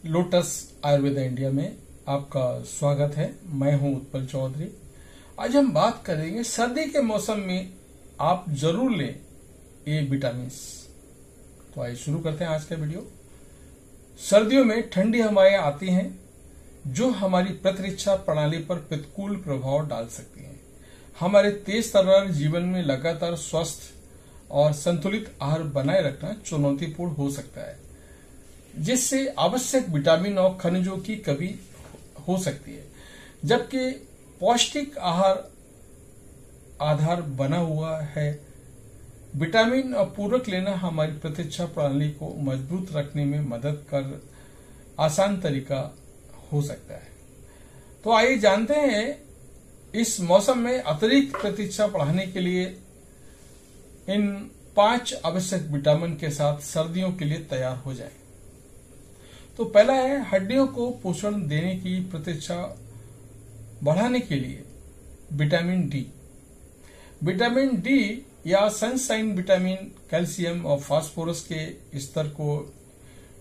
Lotus Ayurveda India में आपका स्वागत है। मैं हूं उत्पल चौधरी। आज हम बात करेंगे सर्दी के मौसम में आप जरूर लें ए विटामिन। तो आइए शुरू करते हैं आज का वीडियो। सर्दियों में ठंडी हवाएं आती हैं जो हमारी प्रतिरक्षा प्रणाली पर प्रतिकूल प्रभाव डाल सकती हैं। हमारे तेज तर्रार जीवन में लगातार स्वस्थ और संतुलित आहार बनाए रखना चुनौतीपूर्ण हो सकता है, जिससे आवश्यक विटामिन और खनिजों की कमी हो सकती है। जबकि पौष्टिक आधार बना हुआ है, विटामिन और पूरक लेना हमारी प्रतिरक्षा प्रणाली को मजबूत रखने में मदद कर आसान तरीका हो सकता है। तो आइए जानते हैं इस मौसम में अतिरिक्त प्रतिरक्षा बढ़ाने के लिए इन 5 आवश्यक विटामिन के साथ सर्दियों के लिए तैयार हो जाएं। तो पहला है हड्डियों को पोषण देने की प्रतिरक्षा बढ़ाने के लिए विटामिन डी। विटामिन डी या सनशाइन विटामिन कैल्शियम और फास्फोरस के स्तर को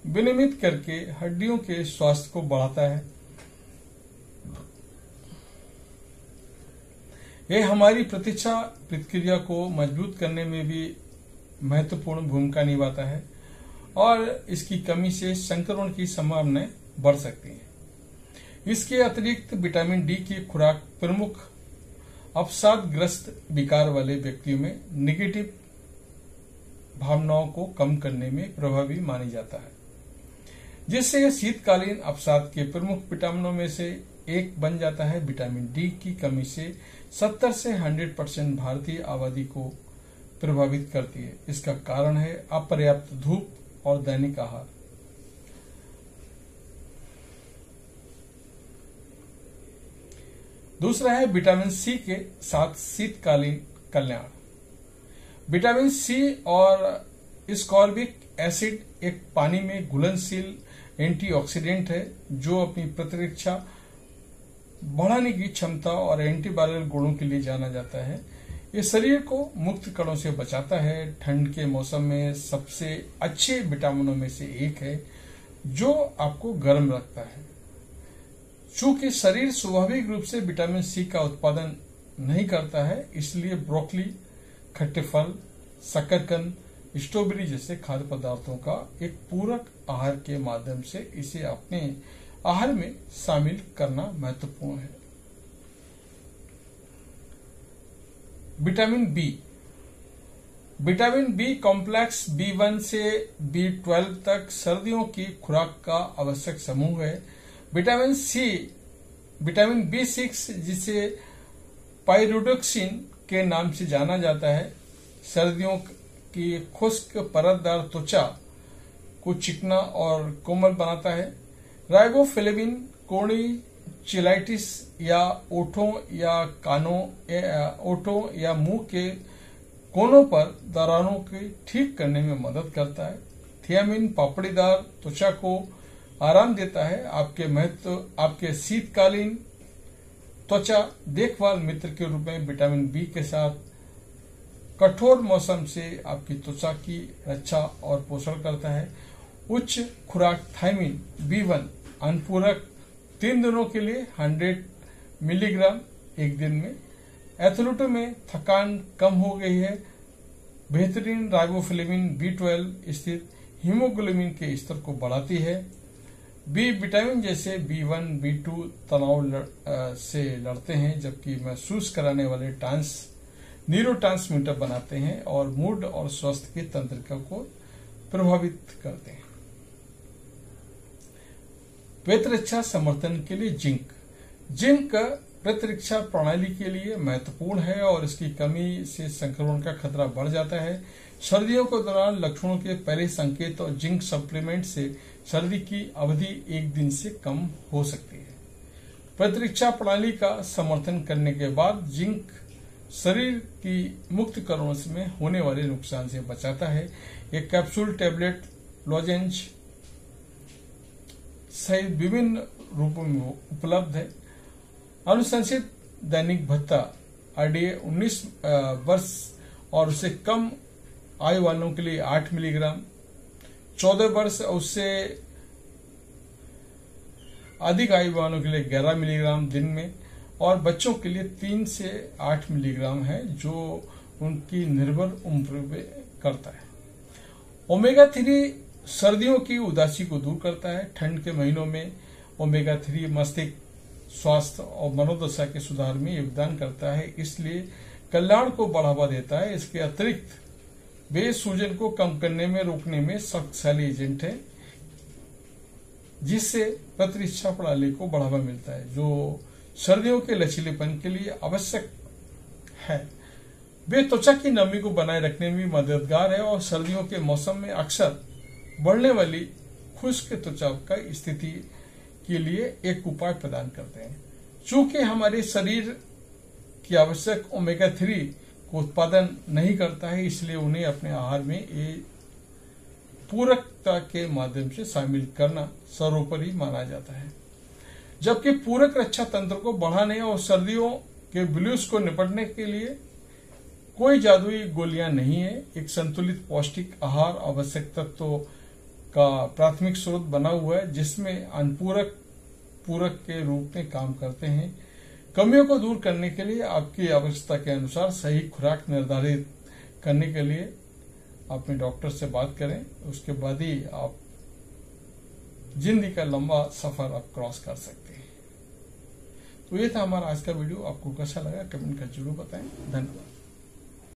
विनियमित करके हड्डियों के स्वास्थ्य को बढ़ाता है। यह हमारी प्रतिरक्षा प्रक्रिया को मजबूत करने में भी महत्वपूर्ण भूमिका निभाता है और इसकी कमी से संक्रमण की संभावनाएं बढ़ सकती हैं। इसके अतिरिक्त विटामिन डी की खुराक प्रमुख अवसादग्रस्त विकार वाले व्यक्तियों में नेगेटिव भावनाओं को कम करने में प्रभावी मानी जाता है, जिससे यह शीतकालीन अवसाद के प्रमुख विटामिनों में से एक बन जाता है। विटामिन डी की कमी से 70 से 100% भारतीय आबादी को प्रभावित करती है। इसका कारण है अपर्याप्त धूप और दैनिक आहार। दूसरा है विटामिन सी के साथ शीतकालीन कल्याण। विटामिन सी और स्कॉर्बिक एसिड एक पानी में घुलनशील एंटीऑक्सीडेंट है जो अपनी प्रतिरक्षा बढ़ाने की क्षमता और एंटीवायरल गुणों के लिए जाना जाता है। ये शरीर को मुक्त कणों से बचाता है। ठंड के मौसम में सबसे अच्छे विटामिनों में से एक है जो आपको गर्म रखता है। चूंकि शरीर स्वाभाविक रूप से विटामिन सी का उत्पादन नहीं करता है, इसलिए ब्रोकली, खट्टे फल, शकरकंद, स्ट्रॉबेरी जैसे खाद्य पदार्थों का एक पूरक आहार के माध्यम से इसे अपने आहार में शामिल करना महत्वपूर्ण है। Vitamin B. Vitamin B complex B1 से B12 तक सर्दियों की खुराक का आवश्यक समूह है। विटामिन सी, विटामिन B6 जिसे पाइरोडोक्सिन के नाम से जाना जाता है, सर्दियों की खुश्क परतदार त्वचा को चिकना और कोमल बनाता है। राइबोफ्लेविन कोर्नी चिलाइटिस या ओठों या मुंह के कोनों पर दरारों को ठीक करने में मदद करता है। थियामिन पापड़ीदार त्वचा को आराम देता है। आपके शीतकालीन त्वचा देखभाल मित्र के रूप में विटामिन बी के साथ कठोर मौसम से आपकी त्वचा की रक्षा और पोषण करता है। उच्च खुराक थायमिन B1 अनुपूरक 3 दिनों के लिए 100 मिलीग्राम एक दिन में। एथलीटों में थकान कम हो गई है। बेहतरीन राइबोफ्लेविन B12 स्थित हीमोग्लोबिन के स्तर को बढ़ाती है। बी विटामिन जैसे B1, B2 तनाव से लड़ते हैं, जबकि महसूस कराने वाले न्यूरोट्रांसमीटर बनाते हैं और मूड और स्वास्थ्य की तंत्रिका को प्रभावित करते हैं। प्रतिरक्षा समर्थन के लिए जिंक प्रतिरक्षा प्रणाली के लिए महत्वपूर्ण है और इसकी कमी से संक्रमण का खतरा बढ़ जाता है। सर्दियों के दौरान लक्षणों के पहले संकेत और जिंक सप्लीमेंट से सर्दी की अवधि 1 दिन से कम हो सकती है। प्रतिरक्षा प्रणाली का समर्थन करने के बाद जिंक शरीर की मुक्त कणों में होने वाले नुकसान से बचाता है। एक कैप्सूल, टैबलेट, लॉजेंज सहित विभिन्न रूपों में उपलब्ध है। अनुशंसित दैनिक भत्ता RDA 19 वर्ष और उससे कम आयु वालों के लिए 8 मिलीग्राम, 14 वर्ष और उससे अधिक आयु वालों के लिए 11 मिलीग्राम दिन में, और बच्चों के लिए 3 से 8 मिलीग्राम है, जो उनकी निर्भर उम्र पे करता है। ओमेगा 3 सर्दियों की उदासी को दूर करता है। ठंड के महीनों में ओमेगा 3 मस्तिष्क स्वास्थ्य और मनोदशा के सुधार में योगदान करता है, इसलिए कल्याण को बढ़ावा देता है। इसके अतिरिक्त वे सूजन को कम करने में रोकने में शक्तिशाली एजेंट है, जिससे प्रतिरक्षा प्रणाली को बढ़ावा मिलता है, जो सर्दियों के लचीलेपन के लिए आवश्यक है। वे त्वचा की नमी को बनाए रखने में मददगार है और सर्दियों के मौसम में अक्सर बढ़ने वाली खुश्क त्वचा का स्थिति के लिए एक उपाय प्रदान करते हैं। चूंकि हमारे शरीर की आवश्यक ओमेगा 3 को उत्पादन नहीं करता है, इसलिए उन्हें अपने आहार में एक पूरकता के माध्यम से शामिल करना सर्वोपरि माना जाता है। जबकि पूरक रक्षा तंत्र को बढ़ाने और सर्दियों के ब्लूज को निपटने के लिए कोई जादुई गोलियां नहीं है। एक संतुलित पौष्टिक आहार आवश्यक तत्वों का प्राथमिक स्रोत बना हुआ है, जिसमें अनुपूरक पूरक के रूप में काम करते हैं। कमियों को दूर करने के लिए आपकी आवश्यकता के अनुसार सही खुराक निर्धारित करने के लिए अपने डॉक्टर से बात करें, उसके बाद ही आप जिंदगी का लंबा सफर आप क्रॉस कर सकते हैं। तो ये था हमारा आज का वीडियो। आपको कैसा लगा कमेंट कर जरूर बताएं। धन्यवाद।